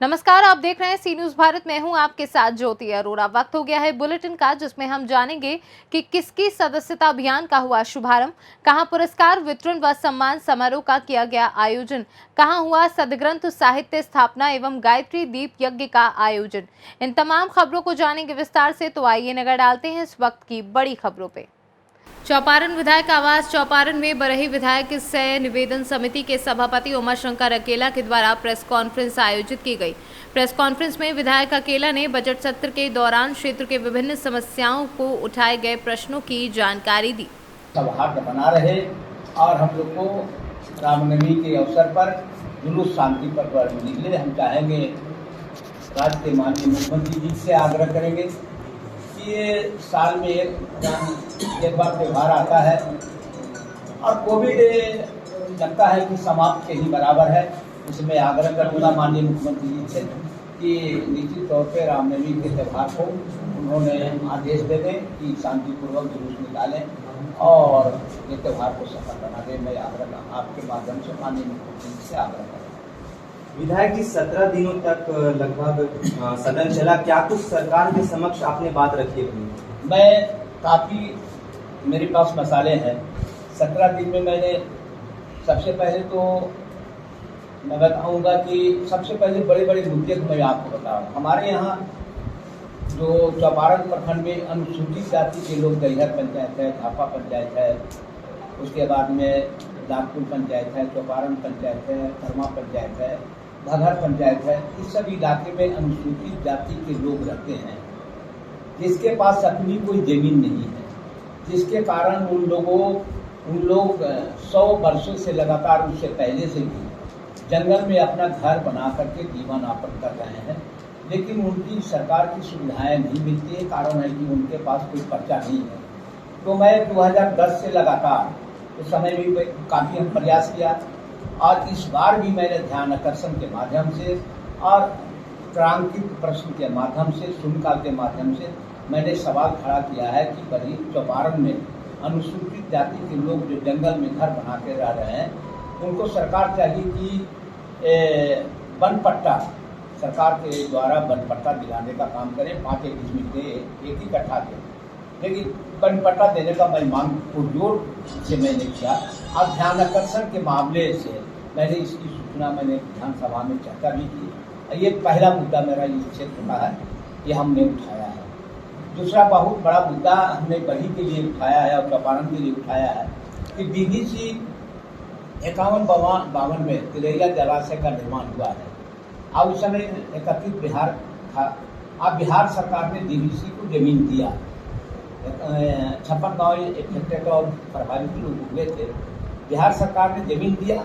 नमस्कार, आप देख रहे हैं सी न्यूज भारत। मैं हूं आपके साथ ज्योति अरोड़ा। वक्त हो गया है बुलेटिन का, जिसमें हम जानेंगे कि किसकी सदस्यता अभियान का हुआ शुभारंभ, कहां पुरस्कार वितरण व सम्मान समारोह का किया गया आयोजन, कहां हुआ सदग्रंथ साहित्य स्थापना एवं गायत्री दीप यज्ञ का आयोजन। इन तमाम खबरों को जानेंगे विस्तार से, तो आइए नजर डालते हैं इस वक्त की बड़ी खबरों पे। चौपारण विधायक आवास चौपारण में बरही विधायक सह निवेदन समिति के सभापति उमाशंकर अकेला के द्वारा प्रेस कॉन्फ्रेंस आयोजित की गई। प्रेस कॉन्फ्रेंस में विधायक अकेला ने बजट सत्र के दौरान क्षेत्र के विभिन्न समस्याओं को उठाए गए प्रश्नों की जानकारी दी। सौहार्द बना रहे और हम लोग को रामनवमी के अवसर पर जुलूस शांति पर निकले। हम चाहेंगे, राज्य के माननीय मुख्यमंत्री जी से आग्रह करेंगे कि ये साल में एक बार त्यौहार आता है और कोविड लगता है कि समाप्त के ही बराबर है। इसमें आग्रह करूँगा माननीय मुख्यमंत्री जी से कि निश्चित तौर पर रामनवमी के त्यौहार को उन्होंने आदेश दे दें कि शांतिपूर्वक जुलूस निकालें और ये त्यौहार को सफल बना दें। मैं आग्रह आपके माध्यम से माननीय मुख्यमंत्री जी से आग्रह करूँगा। विधायक जी, 17 दिनों तक लगभग सदन चला, क्या कुछ सरकार के समक्ष आपने बात रखी है? मैं काफ़ी, मेरे पास मसाले हैं। 17 दिन में मैंने सबसे पहले तो मैं बताऊंगा कि सबसे पहले बड़े बड़े मुद्दे को मैं आपको बताऊँ। हमारे यहाँ जो चौपारण प्रखंड में अनुसूचित जाति के लोग, दैहर पंचायत है, झापा पंचायत है, उसके बाद में नागपुर पंचायत है, चौपारण पंचायत है, धर्मा पंचायत है, भगर पंचायत है, इस सभी इलाके में अनुसूचित जाति के लोग रहते हैं, जिसके पास अपनी कोई जमीन नहीं है, जिसके कारण उन लोग 100 वर्षों से लगातार, उससे पहले से भी जंगल में अपना घर बना करके जीवन यापन कर रहे हैं। लेकिन उनकी सरकार की सुविधाएं नहीं मिलती है। कारण है कि उनके पास कोई पर्चा नहीं है। तो मैं 2010 से लगातार, उस समय भी काफ़ी हम प्रयास किया और इस बार भी मैंने ध्यान आकर्षण के माध्यम से और क्रांतिक प्रश्न के माध्यम से, शून्यकाल के माध्यम से मैंने सवाल खड़ा किया है कि बड़ी चौपारण में अनुसूचित जाति के लोग जो जंगल में घर बना के रह रहे हैं, उनको सरकार चाहिए कि वन पट्टा, सरकार के द्वारा वन पट्टा दिलाने का काम करें। 5 एकड़ जमीन दे, एक ही कट्ठा दे, लेकिन वन पट्टा देने का मैं मांग पुरजोर से मैंने किया। और ध्यान आकर्षण के मामले से मैंने इसकी सूचना विधानसभा में चर्चा भी की। ये पहला मुद्दा मेरा इस क्षेत्र का है, ये हमने उठाया है। दूसरा बहुत बड़ा मुद्दा हमने बरही के लिए उठाया है और चौपारण के लिए उठाया है कि DVC 51-52 में तिलैया जलाशय का निर्माण हुआ है और उस समय एकत्रित बिहार था। अब बिहार सरकार ने DVC को जमीन दिया। 56 गाँव इफेक्टेड और प्रभावित लोग हुए थे। बिहार सरकार ने जमीन दिया,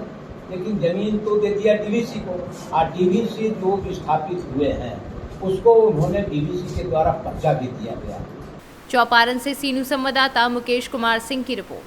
लेकिन जमीन तो दे दिया DVC को, और DVC जो स्थापित हुए हैं उसको उन्होंने DVC के द्वारा पर्चा भी दिया गया। चौपारण से सी न्यूज संवाददाता मुकेश कुमार सिंह की रिपोर्ट।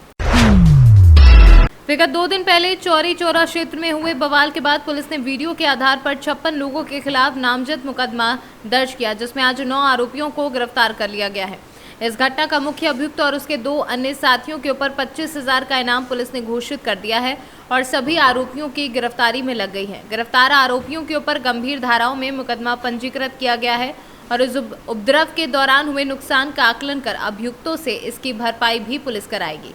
विगत 2 दिन पहले चौरी चौरा क्षेत्र में हुए बवाल के बाद पुलिस ने वीडियो के आधार पर 56 लोगों के खिलाफ नामजद मुकदमा दर्ज किया, जिसमें आज 9 आरोपियों को गिरफ्तार कर लिया गया है। इस घटना का मुख्य अभियुक्त और उसके 2 अन्य साथियों के ऊपर 25,000 का इनाम पुलिस ने घोषित कर दिया है और सभी आरोपियों की गिरफ्तारी में लग गई है। गिरफ्तार आरोपियों के ऊपर गंभीर धाराओं में मुकदमा पंजीकृत किया गया है और इस उपद्रव के दौरान हुए नुकसान का आकलन कर अभियुक्तों से इसकी भरपाई भी पुलिस कराएगी।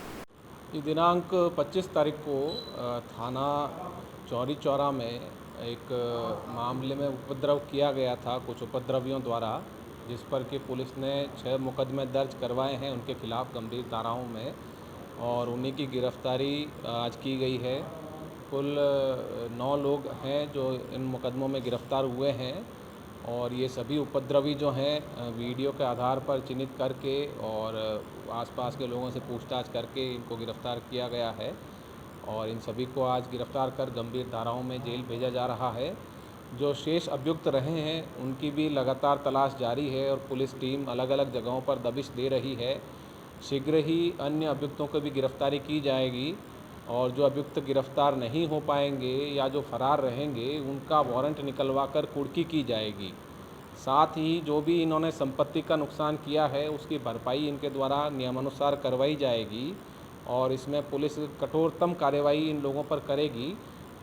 दिनांक 25 तारीख को थाना चौरी चौरा में एक मामले में उपद्रव किया गया था कुछ उपद्रवियों द्वारा, जिस पर कि पुलिस ने 6 मुकदमे दर्ज करवाए हैं उनके खिलाफ गंभीर धाराओं में, और उन्हीं की गिरफ्तारी आज की गई है। कुल 9 लोग हैं जो इन मुकदमों में गिरफ्तार हुए हैं और ये सभी उपद्रवी जो हैं वीडियो के आधार पर चिन्हित करके और आसपास के लोगों से पूछताछ करके इनको गिरफ्तार किया गया है और इन सभी को आज गिरफ्तार कर गंभीर धाराओं में जेल भेजा जा रहा है। जो शेष अभियुक्त रहे हैं उनकी भी लगातार तलाश जारी है और पुलिस टीम अलग अलग जगहों पर दबिश दे रही है। शीघ्र ही अन्य अभियुक्तों को भी गिरफ्तारी की जाएगी और जो अभियुक्त गिरफ्तार नहीं हो पाएंगे या जो फरार रहेंगे उनका वारंट निकलवा कर कुर्की की जाएगी। साथ ही जो भी इन्होंने संपत्ति का नुकसान किया है उसकी भरपाई इनके द्वारा नियमानुसार करवाई जाएगी और इसमें पुलिस कठोरतम कार्रवाई इन लोगों पर करेगी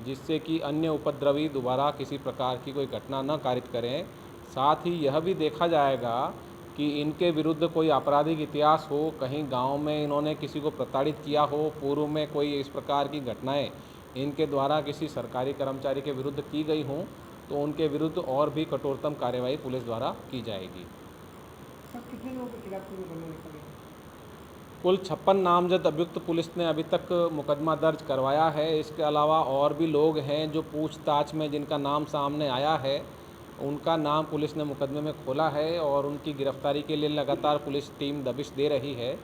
जिससे कि अन्य उपद्रवी दोबारा किसी प्रकार की कोई घटना न कारित करें। साथ ही यह भी देखा जाएगा कि इनके विरुद्ध कोई आपराधिक इतिहास हो, कहीं गांव में इन्होंने किसी को प्रताड़ित किया हो, पूर्व में कोई इस प्रकार की घटनाएं इनके द्वारा किसी सरकारी कर्मचारी के विरुद्ध की गई हों, तो उनके विरुद्ध और भी कठोरतम कार्यवाही पुलिस द्वारा की जाएगी। कितने लोगों के खिलाफ मुकदमा लिखा गया? कुल 56 नामजद अभियुक्त पुलिस ने अभी तक मुकदमा दर्ज करवाया है। इसके अलावा और भी लोग हैं जो पूछताछ में जिनका नाम सामने आया है, उनका नाम पुलिस ने मुकदमे में खोला है और उनकी गिरफ्तारी के लिए लगातार पुलिस टीम दबिश दे रही है।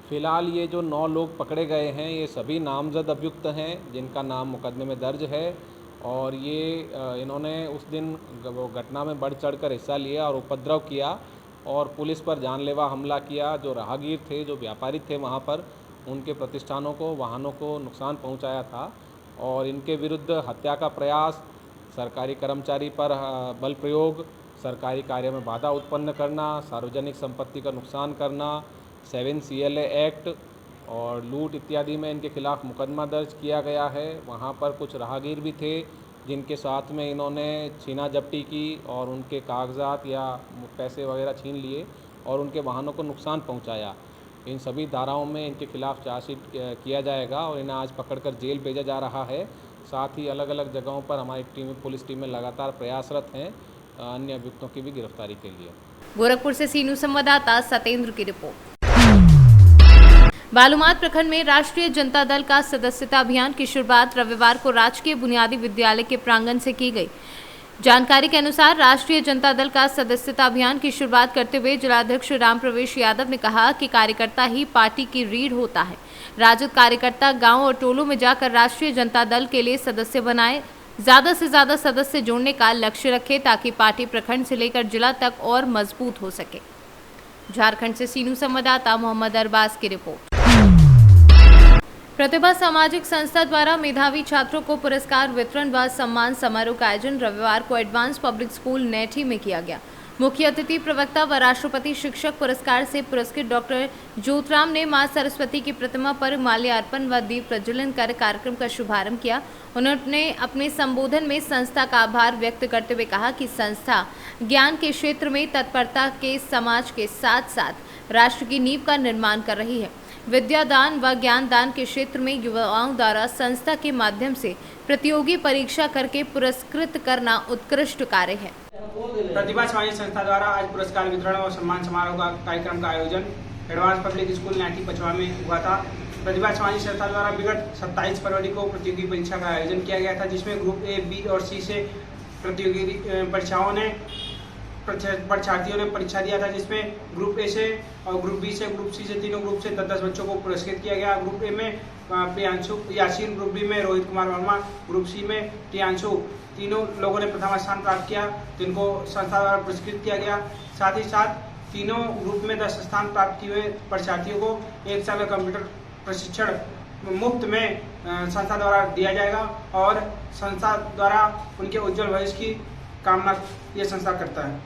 फिलहाल ये जो 9 लोग पकड़े गए हैं, ये सभी नामजद अभियुक्त हैं जिनका नाम मुकदमे में दर्ज है और ये इन्होंने उस दिन घटना में बढ़ चढ़कर हिस्सा लिया और उपद्रव किया और पुलिस पर जानलेवा हमला किया। जो राहगीर थे, जो व्यापारी थे वहाँ पर, उनके प्रतिष्ठानों को, वाहनों को नुकसान पहुँचाया था और इनके विरुद्ध हत्या का प्रयास, सरकारी कर्मचारी पर बल प्रयोग, सरकारी कार्य में बाधा उत्पन्न करना, सार्वजनिक संपत्ति का नुकसान करना, 7 CLA एक्ट और लूट इत्यादि में इनके खिलाफ मुकदमा दर्ज किया गया है। वहाँ पर कुछ राहगीर भी थे जिनके साथ में इन्होंने छीना झपटी की और उनके कागजात या पैसे वगैरह छीन लिए और उनके वाहनों को नुकसान पहुँचाया। इन सभी धाराओं में इनके खिलाफ चार्जशीट किया जाएगा और इन्हें आज पकड़कर जेल भेजा जा रहा है। साथ ही अलग अलग जगहों पर हमारी पुलिस टीमें लगातार प्रयासरत हैं अन्य अभियुक्तों की भी गिरफ्तारी के लिए। गोरखपुर से सीनू संवाददाता सतेंद्र की रिपोर्ट। बालूमाथ प्रखंड में राष्ट्रीय जनता दल का सदस्यता अभियान की शुरुआत रविवार को राजकीय बुनियादी विद्यालय के प्रांगण से की गई। जानकारी के अनुसार राष्ट्रीय जनता दल का सदस्यता अभियान की शुरुआत करते हुए जिलाध्यक्ष राम प्रवेश यादव ने कहा कि कार्यकर्ता ही पार्टी की रीढ़ होता है। राजद कार्यकर्ता गांव और टोलों में जाकर राष्ट्रीय जनता दल के लिए सदस्य बनाए, ज्यादा से ज्यादा सदस्य जोड़ने का लक्ष्य रखे ताकि पार्टी प्रखंड से लेकर जिला तक और मजबूत हो सके। झारखंड से सीनू संवाददाता मोहम्मद अरबाज की रिपोर्ट। प्रतिभा सामाजिक संस्था द्वारा मेधावी छात्रों को पुरस्कार वितरण व सम्मान समारोह का आयोजन रविवार को एडवांस पब्लिक स्कूल नेठी में किया गया। मुख्य अतिथि प्रवक्ता व राष्ट्रपति शिक्षक पुरस्कार से पुरस्कृत डॉक्टर ज्योतराम ने मां सरस्वती की प्रतिमा पर माल्यार्पण व दीप प्रज्वलन कर कार्यक्रम का शुभारंभ किया। उन्होंने अपने संबोधन में संस्था का आभार व्यक्त करते हुए कहा कि संस्था ज्ञान के क्षेत्र में तत्परता के समाज के साथ साथ राष्ट्र की नींव का निर्माण कर रही है। विद्यादान व ज्ञान दान के क्षेत्र में युवाओं द्वारा संस्था के माध्यम से प्रतियोगी परीक्षा करके पुरस्कृत करना उत्कृष्ट कार्य है। प्रतिभा सामाजिक संस्था द्वारा आज पुरस्कार वितरण और सम्मान समारोह का कार्यक्रम का आयोजन एडवांस पब्लिक स्कूल नेठी पचवा में हुआ था। प्रतिभा सामाजिक संस्था द्वारा विगत 27 फरवरी को प्रतियोगी परीक्षा का आयोजन किया गया था, जिसमें ग्रुप A, B और C से प्रतियोगी परीक्षाओं ने परीक्षार्थियों ने परीक्षा दिया था, जिसमें ग्रुप A से और ग्रुप B से, ग्रुप C से, तीनों ग्रुप से 10-10 बच्चों को पुरस्कृत किया गया। ग्रुप A में प्रियांशु यासीन, ग्रुप B में रोहित कुमार वर्मा, ग्रुप C में टियांशु, तीनों लोगों ने प्रथम स्थान प्राप्त किया, जिनको संस्था द्वारा पुरस्कृत किया गया। साथ ही साथ तीनों ग्रुप में 10 स्थान प्राप्त किए हुए परीक्षार्थियों को 1 साल का कंप्यूटर प्रशिक्षण मुफ्त में संस्था द्वारा दिया जाएगा और संस्था द्वारा उनके उज्जवल भविष्य की कामना ये संस्था करता है।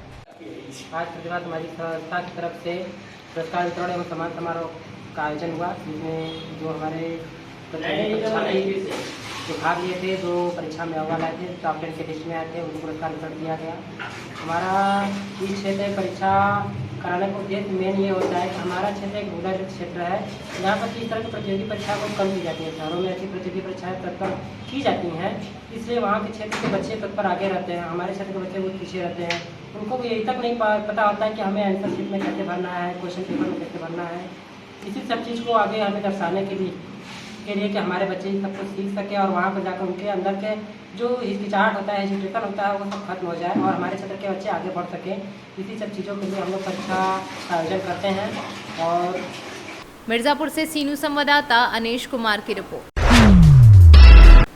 आज प्रतिभा सामाजिक संस्था की तरफ से पुरस्कार वितरण एवं सम्मान समारोह का आयोजन हुआ, जिसमें जो हमारे जो भाग लिए थे, जो परीक्षा में अव्वल आए थे, टॉप 10 के लिस्ट में आए थे, उनको पुरस्कार वितरण किया गया। हमारा इस क्षेत्र परीक्षा कराने का उद्देश्य मेन ये होता है कि हमारा क्षेत्र एक रूरल क्षेत्र है, जहाँ पर इस तरह की प्रतियोगी परीक्षा को कम की जाती है। शहरों में ऐसी प्रतियोगी परीक्षाएं तत्पर की जाती हैं, इसलिए वहाँ के क्षेत्र के बच्चे तत्पर आगे रहते हैं, हमारे क्षेत्र के बच्चे बहुत पीछे रहते हैं। उनको भी यही तक नहीं पता होता है कि हमें आंसर शीट में कैसे भरना है, क्वेश्चन पेपर में कैसे भरना है। इसी सब चीज़ को आगे हमें दर्शाने के लिए कि हमारे बच्चे सब कुछ सीख सके और वहाँ पर जाकर उनके अंदर के जो हिचकिचाहट होता है, हेजिटेशन होता है, वो सब खत्म हो जाए और हमारे क्षेत्र के बच्चे आगे बढ़ सकें। इसी सब चीज़ों के लिए हम लोग परीक्षा का आयोजन करते हैं। और मिर्जापुर से सीनू संवाददाता अनेश कुमार की रिपोर्ट।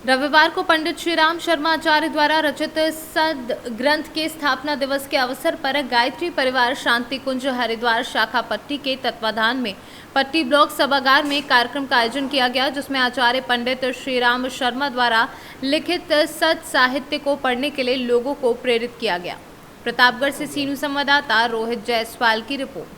रविवार को पंडित श्रीराम शर्मा आचार्य द्वारा रचित सद ग्रंथ के स्थापना दिवस के अवसर पर गायत्री परिवार शांति कुंज हरिद्वार शाखा पट्टी के तत्वाधान में पट्टी ब्लॉक सभागार में कार्यक्रम का आयोजन किया गया, जिसमें आचार्य पंडित श्रीराम शर्मा द्वारा लिखित सद साहित्य को पढ़ने के लिए लोगों को प्रेरित किया गया। प्रतापगढ़ से सीनू संवाददाता रोहित जायसवाल की रिपोर्ट।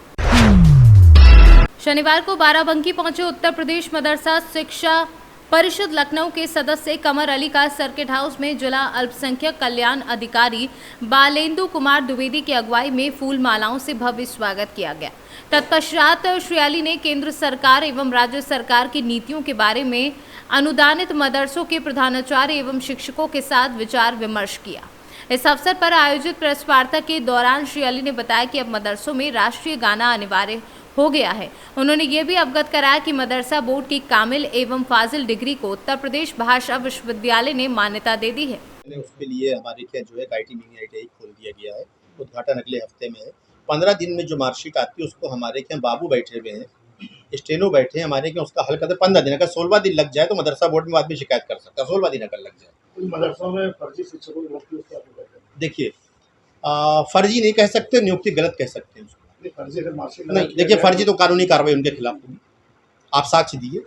शनिवार को बाराबंकी पहुंचे उत्तर प्रदेश मदरसा शिक्षा परिषद लखनऊ के सदस्य कमर अली का सर्किट हाउस में जिला अल्पसंख्यक कल्याण अधिकारी बालेंदु कुमार द्विवेदी की अगुवाई में फूल मालाओं से भव्य स्वागत किया गया। तत्पश्चात श्री अली ने केंद्र सरकार एवं राज्य सरकार की नीतियों के बारे में अनुदानित मदरसों के प्रधानाचार्य एवं शिक्षकों के साथ विचार विमर्श किया। इस अवसर पर आयोजित प्रेस वार्ता के दौरान श्री अली ने बताया कि अब मदरसों में राष्ट्रीय गाना अनिवार्य हो गया है। उन्होंने ये भी अवगत कराया कि मदरसा बोर्ड की कामिल एवं फाजिल डिग्री को उत्तर प्रदेश भाषा विश्वविद्यालय ने मान्यता दे दी है। उसके लिए हमारे क्या जो है IIT मिनी ITI खोल दिया गया है। उद्घाटन अगले हफ्ते में है। 15 दिन में जो मार्कशीट आती है उसको हमारे क्या बाबू बैठे हुए हैं, स्टेनो बैठे हैं हमारे क्या, उसका हल करते 15 दिन। अगर 16वां दिन लग जाए तो मदरसा बोर्ड में आदमी शिकायत कर सकता है। 16वां दिन अगर लग जाए मदरसों में फर्जी शिक्षकों की नियुक्ति, देखिए फर्जी नहीं कह सकते, नियुक्ति गलत कह सकते हैं उसको। फर्जी अगर मार्कशीट नहीं, देखिए फर्जी तो कानूनी कार्रवाई उनके खिलाफ होगी। आप साक्ष्य दिए।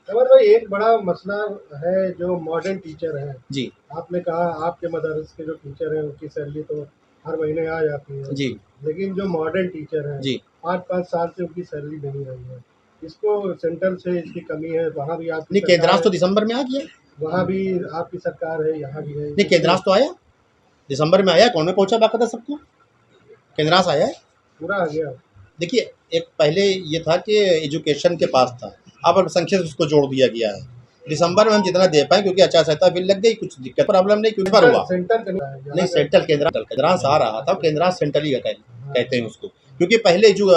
खबर भाई, एक बड़ा मसला है जो मॉडर्न टीचर है जी। आपने कहा आपके मदरसे के जो टीचर हैं उनकी सैलरी तो हर महीने आ जाती है जी, लेकिन जो मॉडर्न टीचर हैं जी, 5-5 साल से उनकी सैलरी नहीं रही है। इसको सेंट्रल से इसकी कमी है। वहाँ भी आप नहीं केंद्रांश तो दिसंबर में आ गया। वहाँ भी आपकी सरकार है, यहाँ भी है। नहीं केंद्रांश तो आया, दिसंबर में आया। कौन में पहुंचा बाकायदा सबको केंद्रांश आया है, पूरा आ गया। देखिए एक पहले ये था कि एजुकेशन के पास था, अब अल्पसंख्यक उसको जोड़ दिया गया है। दिसंबर में हम जितना दे पाए क्योंकि आचार संहिता बिल लग गई, कुछ दिक्कत प्रॉब्लम नहीं क्योंकि पर हुआ नहीं सेंट्रल केंद्रांश आ रहा था। केंद्रांश सेंट्रल ही कहते हैं उसको, क्योंकि पहले जो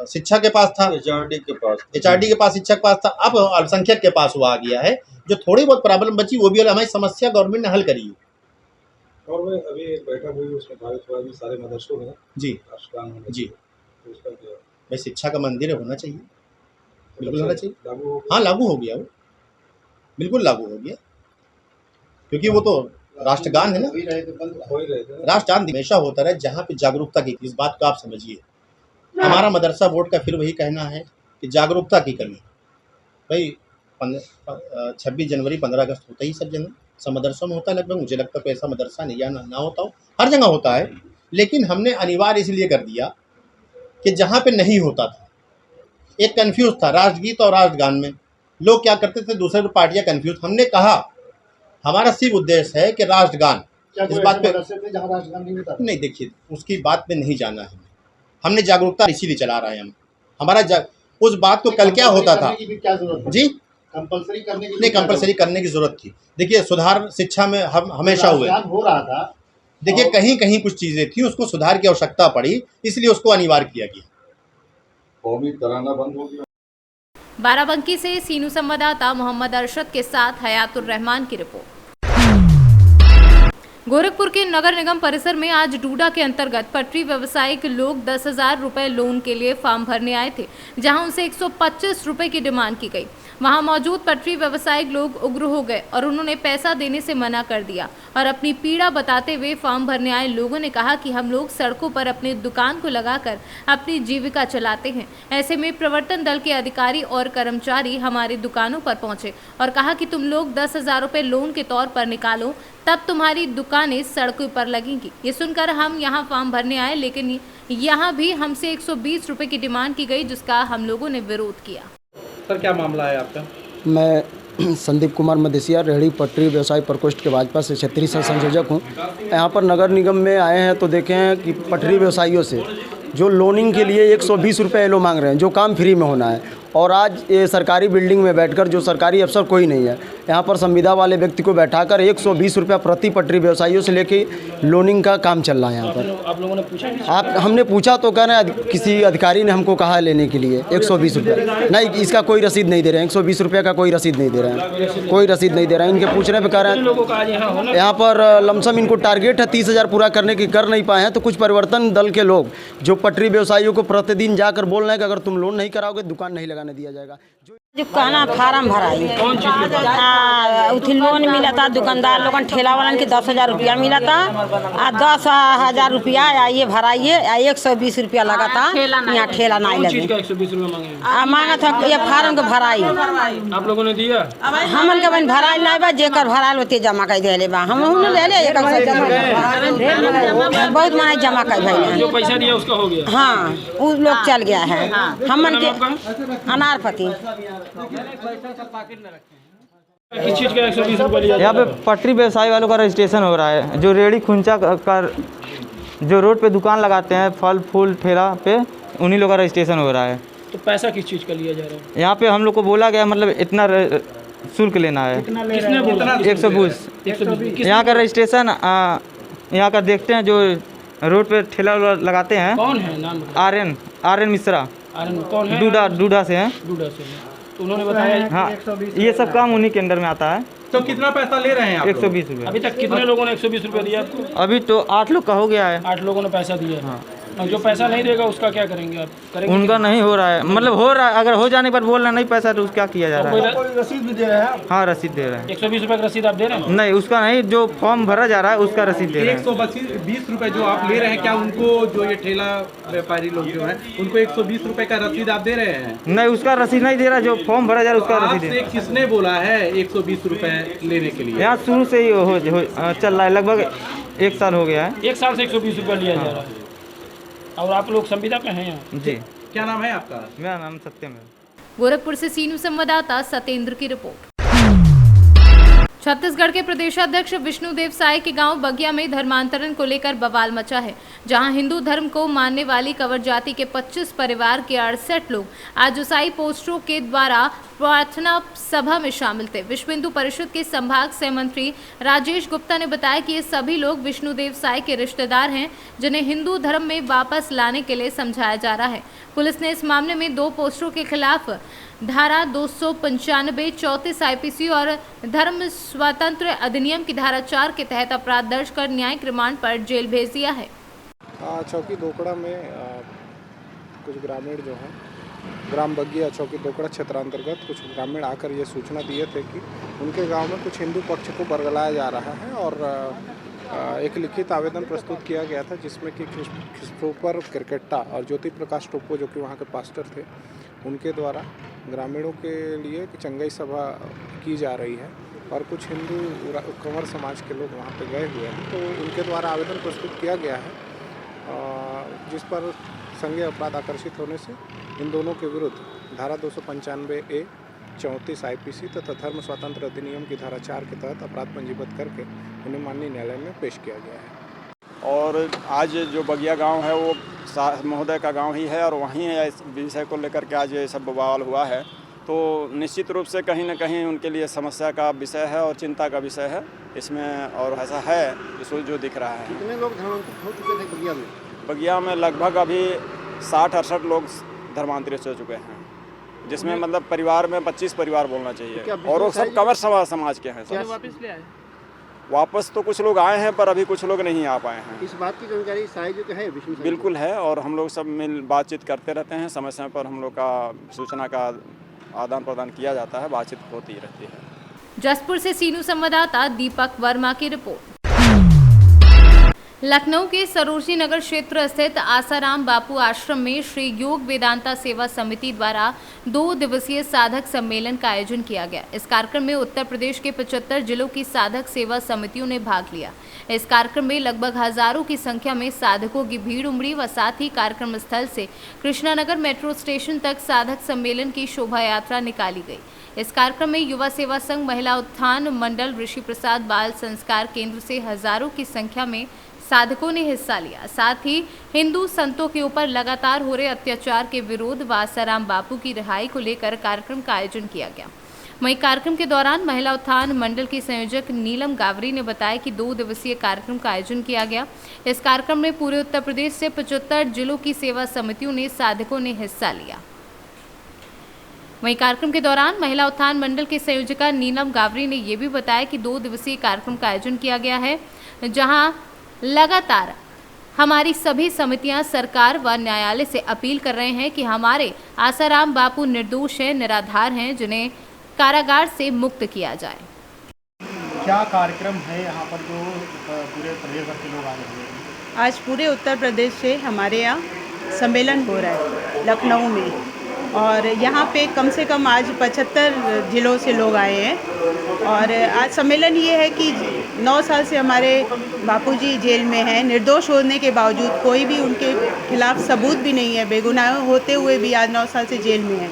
शिक्षा के पास था, HRD के पास शिक्षा के पास था, अब अल्पसंख्यक के पास वो आ गया है। जो थोड़ी बहुत प्रॉब्लम बची वो भी हमारी समस्या गवर्नमेंट ने हल करी है। और मैं अभी एक बैठक हुई उसमें भारत में सारे मदरसों में जी जी तो उसका क्या भाई शिक्षा का मंदिर होना चाहिए, बिल्कुल होना चाहिए। लागू हो हाँ लागू हो गया, वो बिल्कुल लागू हो गया क्योंकि वो तो राष्ट्रगान है ना। हो ही रहे थे। राष्ट्रगान हमेशा होता रहे जहाँ पे जागरूकता की, इस बात को आप समझिए। हमारा मदरसा बोर्ड का फिर वही कहना है कि जागरूकता की कमी। भाई 26 जनवरी 15 अगस्त होता ही सब मदरसों में होता है लगभग। मुझे लगता है कोई ऐसा मदरसा नहीं या ना होता हो, हर जगह होता है। लेकिन हमने अनिवार्य इसलिए कर दिया कि जहाँ पे नहीं होता था, एक कन्फ्यूज था राष्ट्रगीत और राष्ट्रगान में। लोग क्या करते थे, दूसरे पार्टियां कन्फ्यूज। हमने कहा हमारा सिर्फ उद्देश्य है कि राष्ट्रगान, इस बात पे नहीं, देखिए उसकी बात पे नहीं जाना है। हमने जागरूकता इसीलिए चला रहे हैं हम। हमारा उस बात को कल क्या होता था जी, कंपलसरी करने की नहीं कंपलसरी करने की जरूरत थी। देखिए सुधार शिक्षा में हम हमेशा हुए हो रहा था। देखिए कहीं कहीं कुछ चीजें थी, उसको सुधार की आवश्यकता पड़ी, इसलिए उसको अनिवार्य किया गया। कौमी तराना बंद हो गया। बाराबंकी से सीनू संवाददाता मोहम्मद अरशद के साथ हयातुर रहमान की रिपोर्ट। गोरखपुर के नगर निगम परिसर में आज डूडा के अंतर्गत पटरी व्यवसायिक लोग 10,000 रुपए लोन के लिए फॉर्म भरने आए थे, जहां उनसे 125 रुपए की डिमांड की गई। वहां मौजूद पटरी व्यवसायिक लोग उग्र हो गए और उन्होंने पैसा देने से मना कर दिया और अपनी पीड़ा बताते हुए फॉर्म भरने आए लोगों ने कहा कि हम लोग सड़कों पर अपनी दुकान को लगाकर अपनी जीविका चलाते हैं। ऐसे में प्रवर्तन दल के अधिकारी और कर्मचारी हमारी दुकानों पर पहुंचे और कहा कि तुम लोग 10,000 रुपए लोन के तौर पर निकालो, तब तुम्हारी दुकानें सड़कों पर लगेंगी। ये सुनकर हम यहाँ फॉर्म भरने आए, लेकिन यहाँ भी हमसे 120 रुपए की डिमांड की गई, जिसका हम लोगों ने विरोध किया। सर क्या मामला है आपका? मैं संदीप कुमार मदेसिया, रेहड़ी पटरी व्यवसाय प्रकोष्ठ के भाजपा से क्षेत्रीय सह संयोजक हूँ। यहाँ पर नगर निगम में आए हैं तो देखे हैं कि पटरी व्यवसायियों से जो लोनिंग के लिए 120 रुपये लोग मांग रहे हैं, जो काम फ्री में होना है। और आज ये सरकारी बिल्डिंग में बैठकर जो सरकारी अफसर कोई नहीं है, यहाँ पर संविदा वाले व्यक्ति को बैठाकर 120 रुपया प्रति पटरी व्यवसायियों से लेके लोनिंग का काम चल रहा है यहाँ पर। आप लोगों ने पूछा? हमने पूछा तो कह रहे हैं किसी अधिकारी ने हमको कहा है लेने के लिए 120 रुपये। नहीं, इसका कोई रसीद नहीं दे रहे हैं, 120 रुपये का कोई रसीद नहीं दे रहे हैं, कोई रसीद नहीं दे रहे हैं। इनके पूछने पर कह रहे हैं यहाँ पर लमसम इनको टारगेट है 30,000 पूरा करने की, कर नहीं पाए हैं। तो कुछ परिवर्तन दल के लोग जो पटरी व्यवसायियों को प्रतिदिन जाकर बोल रहे हैं कि अगर तुम लोन नहीं कराओगे दुकान नहीं लगाने दिया जाएगा। जो कहना फार्म भराई उथी लोन मिला था, दुकानदार लोगन ठेला वालन के 10,000 रुपया मिला था, 10,000 रुपया ये भराइए, 120 रुपया लगा था। यहाँ ठेला नहीं लगे, 120 रुपया मांगा था ये फार्म के भराई। आप लोगों ने दिया? हमन के बन भराई नहीं बा, जेकर भराई होते जमा कर दे बा। हम ले ले बहुत माने जमा कर भाई, जो पैसा दिया उसका हो गया। हाँ उस लोग चल गया है। हमन के अनारपति। पैसा सब पॉकेट में रखे हैं। किस चीज़ का 120 रुपये लिया? यहाँ पे पटरी व्यवसायी वालों का रजिस्ट्रेशन हो रहा है, जो रेड़ी खुंचा कर जो रोड पे दुकान लगाते हैं फल फूल ठेला पे, उन्हीं लोगों का रजिस्ट्रेशन हो रहा है। तो पैसा किस चीज़ का लिया जा रहा है? यहाँ पे हम लोग को बोला गया मतलब इतना शुल्क लेना है। किसने बोला? 120। यहाँ का रजिस्ट्रेशन यहाँ का देखते हैं जो रोड पे ठेला लगाते हैं। कौन है नाम? आर्यन मिश्रा। कौन है? डूडा से हैं। डूडा से। तो उन्होंने बताया हाँ, ये सब काम उन्हीं के अंडर में आता है। तो कितना पैसा ले रहे हैं आप? 120 रुपये। अभी तक कितने लोगों ने 120 रुपये दिया आपको? अभी तो 8 लोग का हो गया है। 8 लोगों ने पैसा दिया है। हाँ। और जो पैसा नहीं देगा उसका क्या करेंगे आप? करेंगे? उनका नहीं हो रहा है, मतलब हो रहा है, अगर हो जाने पर बोल रहे नहीं पैसा तो क्या किया जा रहा है? कोई रसीद भी दे रहे हैं? हाँ, रसीद दे रहे हैं। 120 रुपये का रसीद आप दे रहे हैं? नहीं, उसका नहीं, जो फॉर्म भरा जा रहा है उसका रसीद दे रहे हैं। 120 रुपये जो आप ले रहे हैं, क्या उनको जो ये ठेला व्यापारी लोग जो हैं उनको 120 रुपये का रसीद आप दे रहे हैं? नहीं, उसका रसीद नहीं दे रहा, जो फॉर्म भरा जा रहा है उसका रसीद आपसे किसने बोला है 120 रुपये लेने के लिए? यहाँ शुरू से ही चल रहा है, लगभग 1 साल हो गया है। 1 साल से 120 रुपये लिया जा रहा है। और आप लोग संविदा पे हैं यहाँ? जी। क्या नाम है आपका? मेरा नाम सत्यम है। गोरखपुर से सीनू संवाददाता सत्येंद्र की रिपोर्ट। छत्तीसगढ़ के प्रदेशाध्यक्ष विष्णुदेव साय के गांव बगिया में धर्मांतरण को लेकर बवाल मचा है, जहां हिंदू धर्म को मानने वाली कंवर जाति के 25 परिवार के 68 लोग आज ईसाई पोस्टरों के द्वारा प्रार्थना सभा में शामिल थे। विश्व हिंदू परिषद के संभाग सह मंत्री राजेश गुप्ता ने बताया कि ये सभी लोग विष्णुदेव साय के रिश्तेदार हैं, जिन्हें हिंदू धर्म में वापस लाने के लिए समझाया जा रहा है। पुलिस ने इस मामले में 2 पोस्टरों के खिलाफ धारा 295 34 आईपीसी और धर्म स्वातंत्र अधिनियम की धारा 4 के तहत अपराध दर्ज कर न्यायिक रिमांड पर जेल भेज दिया है। चौकी दोकड़ा में कुछ ग्रामीण जो हैं, ग्राम बगिया चौकी दोकड़ा क्षेत्रांतर्गत कुछ ग्रामीण आकर ये सूचना दिए थे कि उनके गांव में कुछ हिंदू पक्ष को बरगलाया जा रहा है और एक लिखित आवेदन प्रस्तुत किया गया था, जिसमें कि क्रिस्टोफर क्रिकेटा और ज्योति प्रकाश टोप्पो जो कि वहाँ के पास्टर थे, उनके द्वारा ग्रामीणों के लिए चंगाई सभा की जा रही है और कुछ हिंदू कंवर समाज के लोग वहाँ पे गए हुए हैं। तो उनके द्वारा आवेदन प्रस्तुत किया गया है, जिस पर संज्ञेय अपराध आकर्षित होने से इन दोनों के विरुद्ध धारा 295A 34 आईपीसी तथा धर्म स्वातंत्र अधिनियम की धारा 4 के तहत अपराध पंजीबद्ध करके उन्हें माननीय न्यायालय में पेश किया गया है। और आज जो बगिया गांव है वो महोदय का गांव ही है और वहीं इस विषय को लेकर के आज ये सब बवाल हुआ है। तो निश्चित रूप से कहीं ना कहीं उनके लिए समस्या का विषय है और चिंता का विषय है इसमें, और ऐसा है इसको जो दिख रहा है। कितने लोग धर्मांतरित हो चुके थे बगिया में? बगिया में लगभग अभी 60-68 लोग धर्मांतरित हो चुके हैं, जिसमें मतलब परिवार में 25 परिवार बोलना चाहिए और वो सब कंवर समाज के हैं। वापस ले आए? वापस तो कुछ लोग आए हैं पर अभी कुछ लोग नहीं आ पाए हैं। इस बात की जानकारी साई जी को है? बिल्कुल है, और हम लोग सब मिल बातचीत करते रहते हैं, समय समय पर हम लोग का सूचना का आदान प्रदान किया जाता है, बातचीत होती रहती है। जसपुर से सीनू संवाददाता दीपक वर्मा की रिपोर्ट। लखनऊ के सरोजनी नगर क्षेत्र स्थित आसाराम बापू आश्रम में श्री योग वेदांता सेवा समिति द्वारा 2 दिवसीय साधक सम्मेलन का आयोजन किया गया। इस कार्यक्रम में उत्तर प्रदेश के 75 जिलों की साधक सेवा समितियों ने भाग लिया। इस कार्यक्रम में लगभग हजारों की संख्या में साधकों की भीड़ उमड़ी व साथ ही कार्यक्रम स्थल से कृष्णानगर मेट्रो स्टेशन तक साधक सम्मेलन की शोभा यात्रा निकाली गई। इस कार्यक्रम में युवा सेवा संघ, महिला उत्थान मंडल, ऋषि प्रसाद बाल संस्कार केंद्र से हजारों की संख्या में साधकों ने हिस्सा लिया। साथ ही हिंदू संतों के ऊपर लगातार हो रहे अत्याचार के विरोध व आसाराम बापू की रिहाई को लेकर कार्यक्रम का आयोजन किया गया। वहीं कार्यक्रम के दौरान महिला उत्थान मंडल की संयोजक नीलम गावरी ने बताया कि 2 दिवसीय कार्यक्रम का आयोजन किया गया। इस कार्यक्रम में पूरे उत्तर प्रदेश से 75 जिलों की सेवा समितियों ने साधकों ने हिस्सा लिया। वहीं कार्यक्रम के दौरान महिला उत्थान मंडल की संयोजिका नीलम गावरी ने यह भी बताया कि 2 दिवसीय कार्यक्रम का आयोजन किया गया है, जहां लगातार हमारी सभी समितियां सरकार व न्यायालय से अपील कर रहे हैं कि हमारे आसाराम बापू निर्दोष हैं, निराधार हैं, जिन्हें कारागार से मुक्त किया जाए। क्या कार्यक्रम है यहाँ पर जो पूरे प्रदेश भर के लोग आ रहे हैं? आज पूरे उत्तर प्रदेश से हमारे यहाँ सम्मेलन हो रहा है लखनऊ में, और यहाँ पे कम से कम आज 75 जिलों से लोग आए हैं। और आज सम्मेलन ये है कि 9 साल से हमारे बापूजी जेल में हैं, निर्दोष होने के बावजूद कोई भी उनके खिलाफ सबूत भी नहीं है, बेगुनाह होते हुए भी आज 9 साल से जेल में है।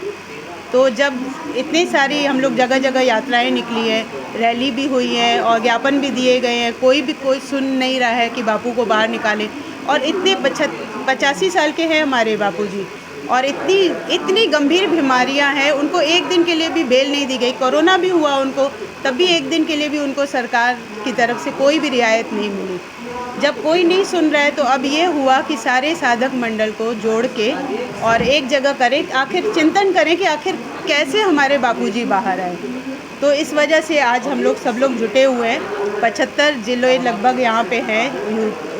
तो जब इतनी सारी हम लोग जगह जगह यात्राएं निकली है, रैली भी हुई है और ज्ञापन भी दिए गए हैं, कोई सुन नहीं रहा है कि बापू को बाहर निकालें। और इतने 85 साल के हैं हमारे बापूजी और इतनी गंभीर बीमारियां हैं, उनको एक दिन के लिए भी बेल नहीं दी गई। कोरोना भी हुआ उनको, तब भी एक दिन के लिए भी उनको सरकार की तरफ से कोई भी रियायत नहीं मिली। जब कोई नहीं सुन रहा है तो अब ये हुआ कि सारे साधक मंडल को जोड़ के और एक जगह करें, आखिर चिंतन करें कि आखिर कैसे हमारे बापूजी बाहर आए। तो इस वजह से आज हम लोग सब लोग जुटे हुए हैं। 75 जिले लगभग यहाँ पे हैं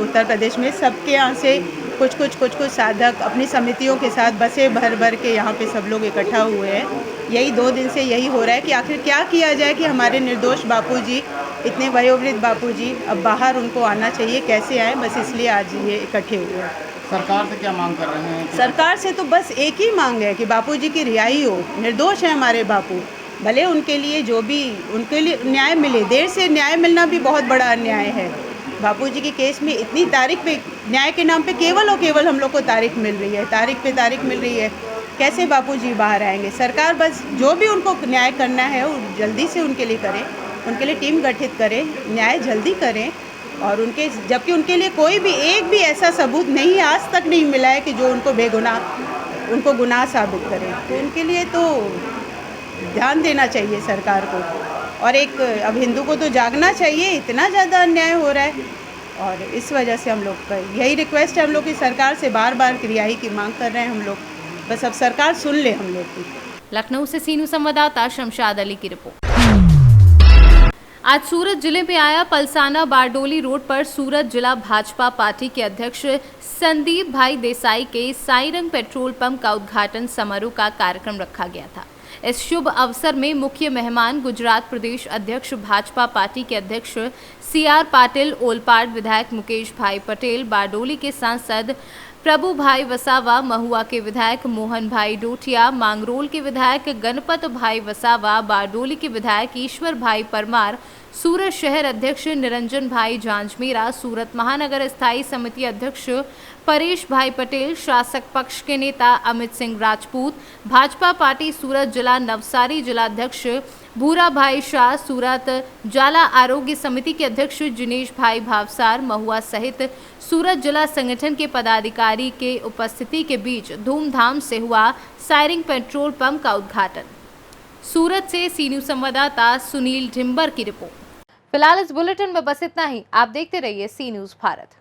उत्तर प्रदेश में। सबके यहाँ से कुछ साधक अपनी समितियों के साथ बसें भर के यहाँ पे सब लोग इकट्ठा हुए हैं। यही 2 दिन से यही हो रहा है कि आखिर क्या किया जाए कि हमारे निर्दोष बापूजी, इतने वयोवृद्ध बापूजी, अब बाहर उनको आना चाहिए, कैसे आए, बस इसलिए आज ये इकट्ठे हुए हैं। सरकार से क्या मांग कर रहे हैं? सरकार से तो बस एक ही मांग है कि बापूजी की रिहाई हो। निर्दोष है हमारे बापू, भले उनके लिए जो भी उनके लिए न्याय मिले। देर से न्याय मिलना भी बहुत बड़ा अन्याय है। बापूजी के केस में इतनी तारीख पे, न्याय के नाम पे केवल और केवल हम लोग को तारीख मिल रही है, तारीख पे तारीख मिल रही है। कैसे बापूजी बाहर आएंगे? सरकार बस जो भी उनको न्याय करना है वो जल्दी से उनके लिए करे, उनके लिए टीम गठित करें, न्याय जल्दी करें। और जबकि उनके लिए कोई भी एक भी ऐसा सबूत नहीं है, आज तक नहीं मिला है कि जो उनको उनको गुनाह साबित करे। तो उनके लिए तो ध्यान देना चाहिए सरकार को। और एक अब हिंदू को तो जागना चाहिए, इतना ज़्यादा अन्याय हो रहा है। और इस वजह से हम लोग का यही रिक्वेस्ट है हम लोग की सरकार से, बार रिहाई की मांग कर रहे हैं हम लोग। बस अब सरकार सुन ले हम लोग की। लखनऊ से सीनू संवाददाता शमशाद अली की रिपोर्ट। आज सूरत जिले में आया पलसाना बारडोली रोड पर सूरत जिला भाजपा पार्टी के अध्यक्ष संदीप भाई देसाई के साईरंग पेट्रोल पंप का उद्घाटन समारोह का कार्यक्रम रखा गया था। इस शुभ अवसर में मुख्य मेहमान गुजरात प्रदेश अध्यक्ष भाजपा पार्टी के अध्यक्ष CR पाटिल, ओलपाड विधायक मुकेश भाई पटेल, बारडोली के सांसद प्रभु भाई वसावा, महुआ के विधायक मोहन भाई डोटिया, मांगरोल के विधायक गणपत भाई वसावा, बारडोली के विधायक ईश्वर भाई परमार, सूरत शहर अध्यक्ष निरंजन भाई जांजमेरा, सूरत महानगर स्थायी समिति अध्यक्ष परेश भाई पटेल, शासक पक्ष के नेता अमित सिंह राजपूत, भाजपा पार्टी सूरत जिला नवसारी जिलाध्यक्ष भूरा भाई शाह, सूरत जाला आरोग्य समिति के अध्यक्ष जिनेश भाई भावसार, महुआ सहित सूरत जिला संगठन के पदाधिकारी के उपस्थिति के बीच धूमधाम से हुआ सायरिंग पेट्रोल पंप का उद्घाटन। सूरत से सीनू संवाददाता सुनील ढिम्बर की रिपोर्ट। फिलहाल इस बुलेटिन में बस इतना ही। आप देखते रहिए सी न्यूज़ भारत।